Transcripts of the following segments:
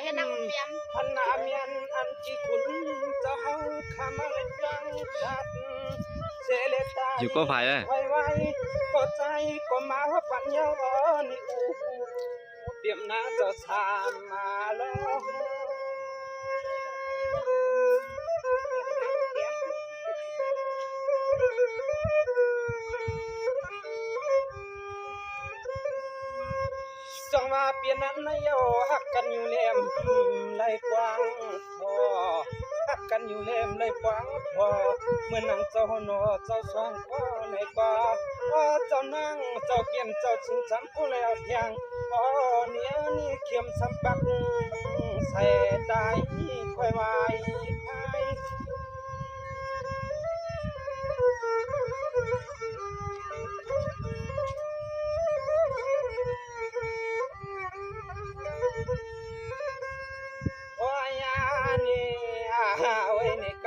พันนาเมียนอันที่คุณจะเฮาคำอะไรจังจัดเสเลตาอยู่ก็ไผ่เลยไว้ก็ใจก็มาว่าปัญญานี่อูเตรียมน้าจะสามมาแล้วจังว่าเปลี่ยนนั้นนายหักกันอยู่เล่มไหลกว้างพอหักกันอยู่เล่มไหลกว้างพอเมื่อนั่งเจ้าหนอเจ้าสองพ่อในป่าเจ้านั่งเจ้าเกี่ยมเจ้าชิงช้ำผู้แล้วเพียงเนี้ยนี่เขียมซ้ำปักใส่ใจค่อยไว้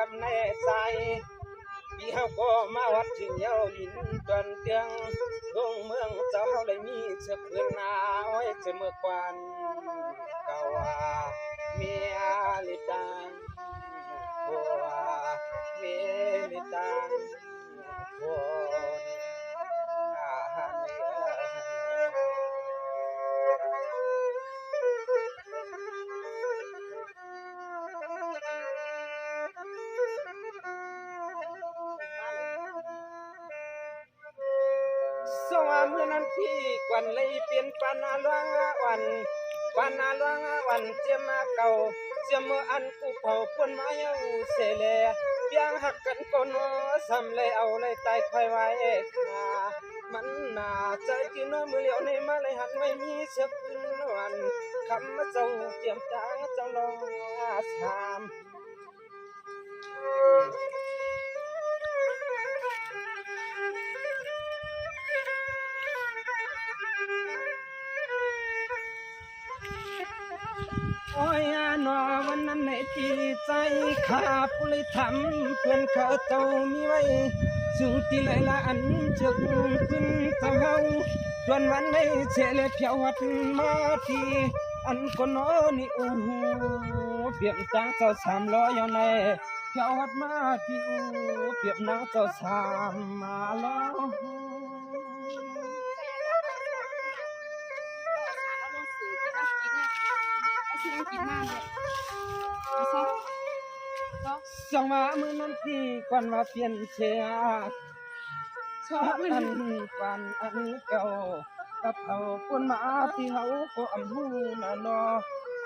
กำเนิดใจพี่เฮาก็มาวัดถึงเยาลินจนเตียงลงเมืองเจ้าเฮาเลยมีเสือเพื่อนนาไว้จะเมื่อควันกาว่าเมียลิตังบัวเมียลิตังบัวสว่าเมื่อนั้นพี่กวนเลยเปลี่ยนปานาลวงวันปานาลวงวันเจียมาเก่าเจียมืออันกูเผาปนมาเยาเสเลเปียงหักกันก็นัวซ้ำเลยเอาเลยตายคอยไว้ขามันน่าใจที่น้อยมือเหลียวในมาเลยหันไม่มีเสือกวันคำมาเจ้าเตรียมจางเจ้าลองสามโอ้ยนอวันนั้นในที่ใจขาผู้เลยทำเพื่อนเขาเจ้ามีไว้สู่ที่เลยละอันเชิงขึ้นเจ้าเฮาจวนวันในเสลเพียววัดมาที่อันก็นอนี่อูหูเปรียบจางเจ้า300อยู่ในเพียววัดมาที่อูเปรียบนางเจ้า3มาแล้วจังว่ามือนั้นที่ก่อนว่าเปลี่ยนเสียชอบอันปันอันเก่ากับเขาคนมาที่เขาก็อำหูน่ะนอ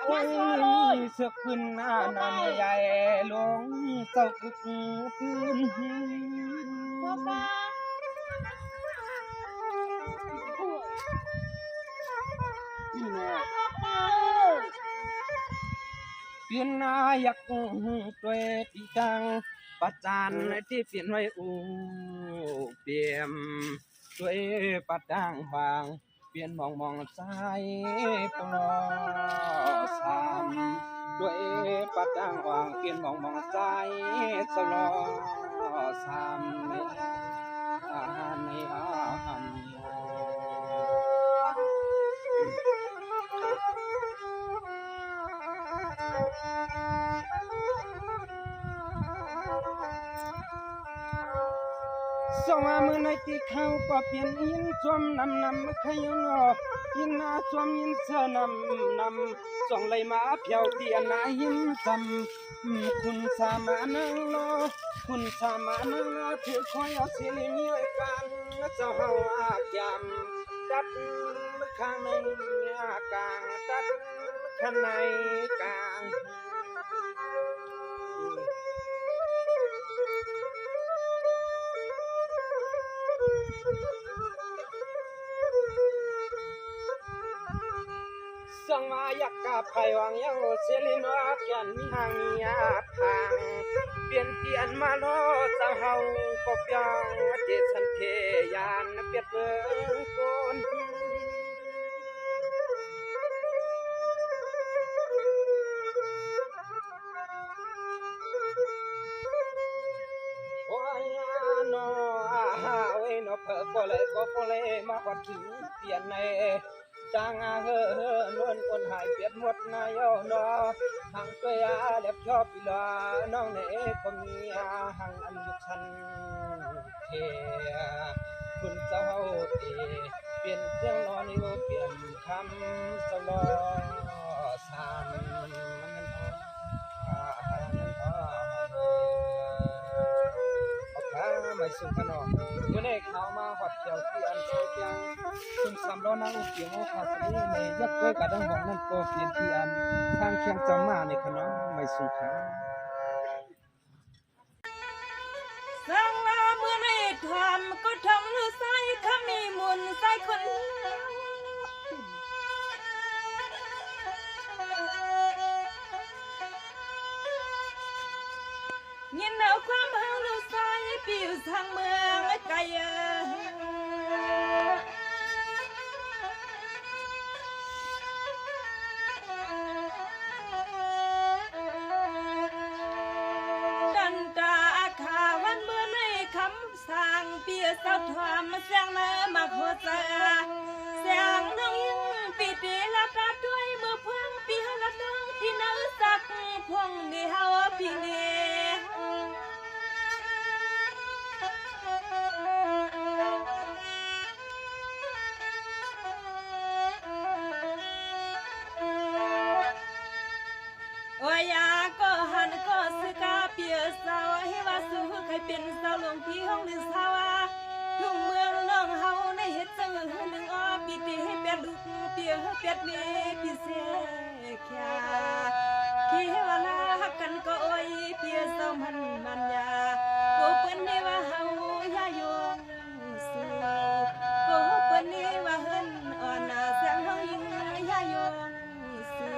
โอ้ยเสือกขึ้นหน้านั่นใหญ่ลงเจ้ากุกพื้นเปลี่ยนนายกตัวที่จังประจานที่เปลี่ยนไว้อูเปลี่ยนตัวประจางวางเปลี่ยนมองใจปลอสามด้วยประจางวางเปลี่ยนมองใจสลอสามในอาหันสว่ามือในที่เขาก็เปลี่ยนยินจวมนำขยันออกยินนาจวมยินเสื้อนำส่องเลยมาเพียวเตียนนายินจำคุณสามานังรอคุณสามานังรอถือคอยเอาสิลิมีไว้กันเจ้าเฮาอากยำตัดข้างในกลางตัดข้างในกลางสังมายักกาไพวังเยาเสลินวักยันมีหางมีอาทางเปลี่ยนมาโลเจ้าเฮาก็เปียงเจสันเทยานเปียดเบิ่งคนโอ้ยโนเว้ยโนเพิ่นก็เลยมาวัดถึงเปลี่ยนใน จางเฮอนวลคนหายเปียดหมดนายนอหังตัวยาเล็บชอบอีลาน้องเนก็มีหังอันยุชันเทคุณเจ้าเตเปลี่ยนเครื่องนอนอยู่เปลี่ยนคำสลอสามมันไม่สุขนอกเมื่อในข่าวมาหอดเกี่ยวที่อันโซเชียลคุณสำรอนางอุเกียงโอคาสนีในยักษ์เกิดกระดังของนั่นโปรเปลี่ยนที่อันทางเคียงจำมาในขนมไม่สุขสังว่าเมื่อในทำก็ทำหรือใส่ขมีมุนใส่คนยินเอาความเฮาหรือใส่ปิวทางเมืองไกลดันตาขาวันเมื่อในคำสั่งเปียสาวทอมเสียงเนื้อมาโคตรเสียงน้องยิ่งปีตีละตาด้วยเมื่อเพิ่งปีหละน้องที่น้าสักพวงนี่เฮาปีนี้อยาก็หันก็สกาเปียสาวให้ว่าสู้ใครเป็นสาวหลวงพี่ห้องหรือสาวทุ่งเมืองน้องเฮาในเฮ็ดจังหนึ่งอ้อปีตีให้เป็ดลูกเปียเป็ดเมปีเสแค่ขี้เวลาหักกันก็โอ้ยเปียสาวมันยาก็เปิ้นนี่ว่าเฮาอย่าโยงสู้ก็เปิ้นนี่ว่าเฮินอ่อนเสียงเฮายิ่งอย่าโยงสู้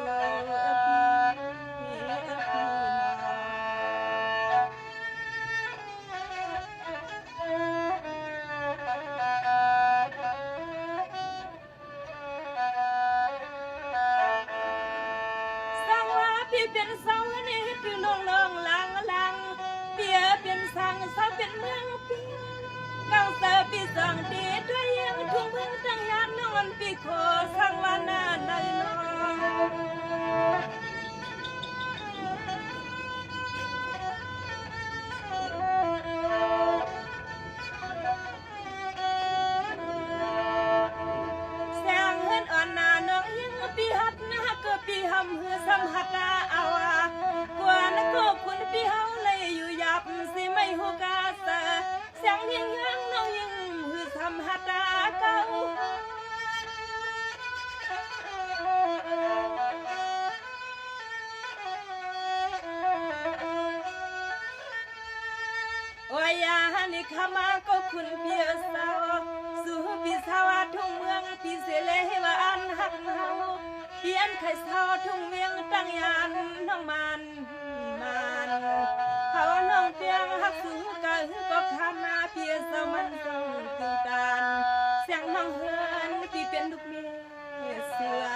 เป็นเสานี่คือลงลังเปียเป็นสังเสาเป็นเมืองปีกังเสาปีสังดีด้วยยังทุ่งเมืองตั้งยานนอนปีโคสังวานาในนแสงเฮินอ่อนนาน้องยังปีหัดนะก็ปีหำเฮือสัมหัดเอากว่านักก็คุณพี่เฮาเลยอยู่หยับสิไม่หูกาเสเสียงยังน้องยังหือทำหัดเก่าโอ้ยยานี่ขามาก็คุณพี่สาวสู่พี่สาวทุ่งเมืองพี่เสเลว่าอันหักเฮาเปลี่ยนไข่เศร้าทุ่งเวียงตั้งยานน้องมันเขาน้องเปียงหักสูงกะหือก็คำนาเพียสมันส่งตื่นตานเสียงน้องเฮือนปีเป็นลูกเมียเสือ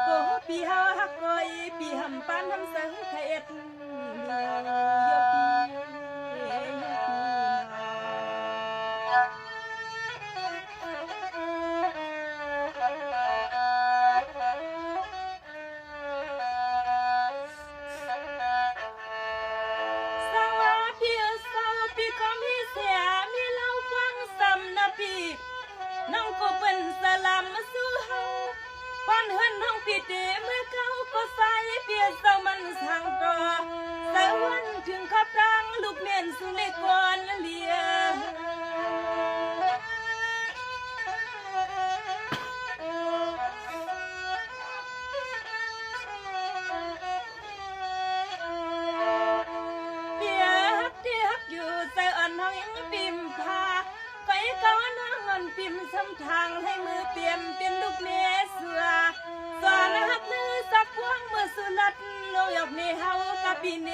โกปีเฮาหักก้อยปีหำปานทำสังไข่เอ็ดเดียวเยอะปีน้องก็เป็นสลัมสู้เฮาปานเฮือนน้องพี่เดเมื่อเขาก็ใส่เปียสามันสั่งต่อสวรรค์ถึงขับรังลูกเมียนสุเลกอนเลียเปียฮักอยู่ใส่อ่อนน้องยังปิมพาไปก้าวน้องมันปิมซ้ำทางให้มือเปี่ยมเป็นลูกเมียเสือสอนหักมือสักพวงมือสุนัดโลยกเนเฮากับปีเน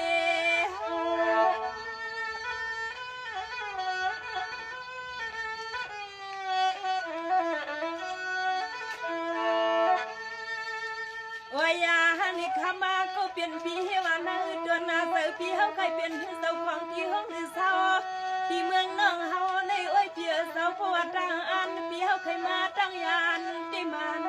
โอ้ยยานี่ขามาก็เปลี่ยนปีให้ว่านาจนนาเสือปีเฮาใครเป็นเสาของที่ห้องหรือเสาที่เมืองน้องเฮาในโอ้ยเพียเสาเพราะว่าตั้งอันปีเฮาเคยมาตั้งยานที่มัน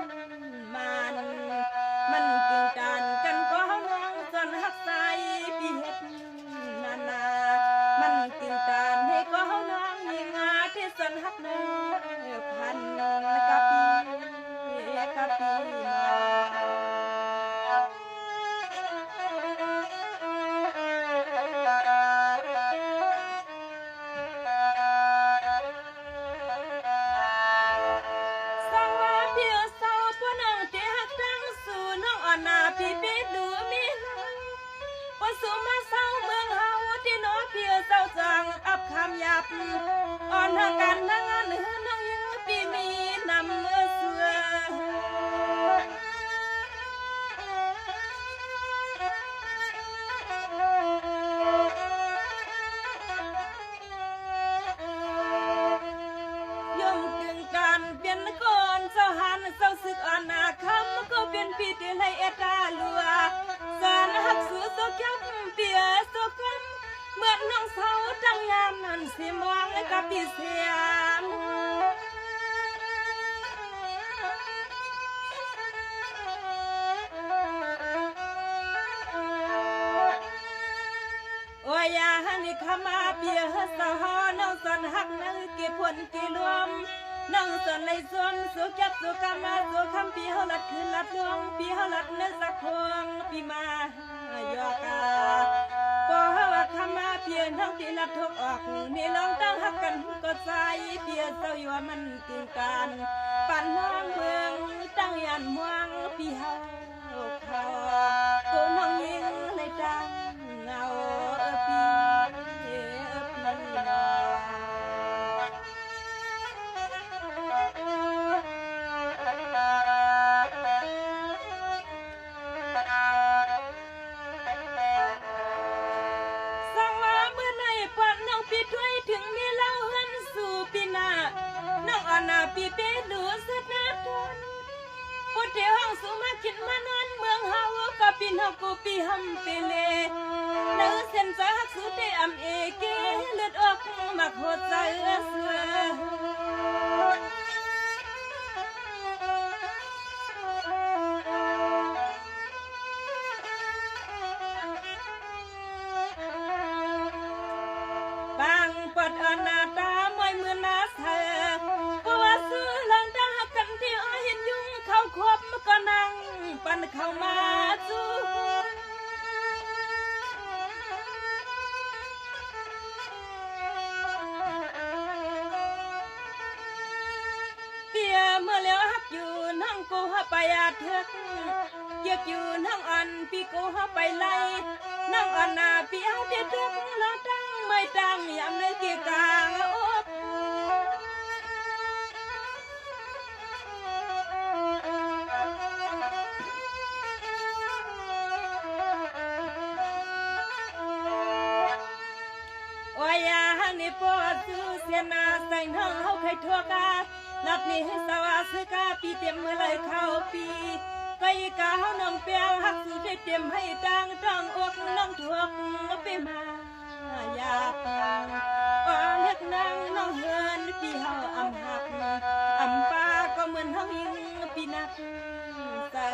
อนนาพี่ปิดดูมีว่าสูมาเศร้าเมืองเฮาที่น้อเพียวเศร้าจังอับคำหยาบอ่อนทางการทางงานน้องยังปีมีนำเมื่อเสือยมกึ่งการเปลี่ยนก่อนเจ้าหันเจ้าสึกอ่อนนาคำก็เป็นปีที่ให้เอตาลัวสารหักสูโซกัมเปียโซกัมเหมือนน้องเสาจังยามนั้นสิมองกับพี่เสียมโอ้ยยานี่ขมาเปียสะฮอน้องสนหักนั่งเก็บผลกี่รวมน้องสนเลยสวมสุกับสุกามาสุคำปีเฮาลัดคืนลัดลวงปีเฮาลัดเนื้อสักพวงปีมายอกาพอเฮาขมาเปียน้องที่ลัดทุกออกนี่ลองตั้งหักกันก็ใจเปียเศร้าอยู่มันกึ่งกันปั่นห้องเมืองตั้งยันมวงปีเฮาเขากูน้องยิงเลยจังเงาปีนอสั่งมาเมื่อไหร่ปัดน้องปีถ้วยถึงมีเล่าหันสู่ปีหน้าน้องอ่อนนาปีเป้ดูสนาทนพูดเที่ยวห้องสู่มาคิดมานอนเมืองเฮาก็ปีนเฮากูปีหำเปเลเนื้อเส้นใจหักสู่เตอำเอเกเลือดออกมักโหดใจเสือบางปดอนาตามวยมือนาเธอเพราะว่าซื้อลองตากันที่อ้อยเห็นยุ่งเขาควบก็นั่งปั่นเข้ามาสู้เปียเมื่อแล้วฮักอยู่นั่งกูฮะไปอาเถิกเกียกอยู่นั่งอันพี่กูฮะไปไล่นั่งอันนาพี่เอาเด็ดเถิกเราตั้งไม่ตั้งยำเลยเกียกลางอบโอ้ยยานี่ปอดซื้อเสียนาใส่น้องเขาเคยทั่วกาลัดนี้ให้สวาสกาปีเต็มเมื่อเลยเข้าปีก็อีกาเขาน้องเปียวหักซื้อเต็มให้ตังต้องอกน้องทวกไปมาอยากอ่อนเล็กนางน้องเฮินปีเฮาอำหักอำปาก็เหมือนเฮายิงปีนักแต่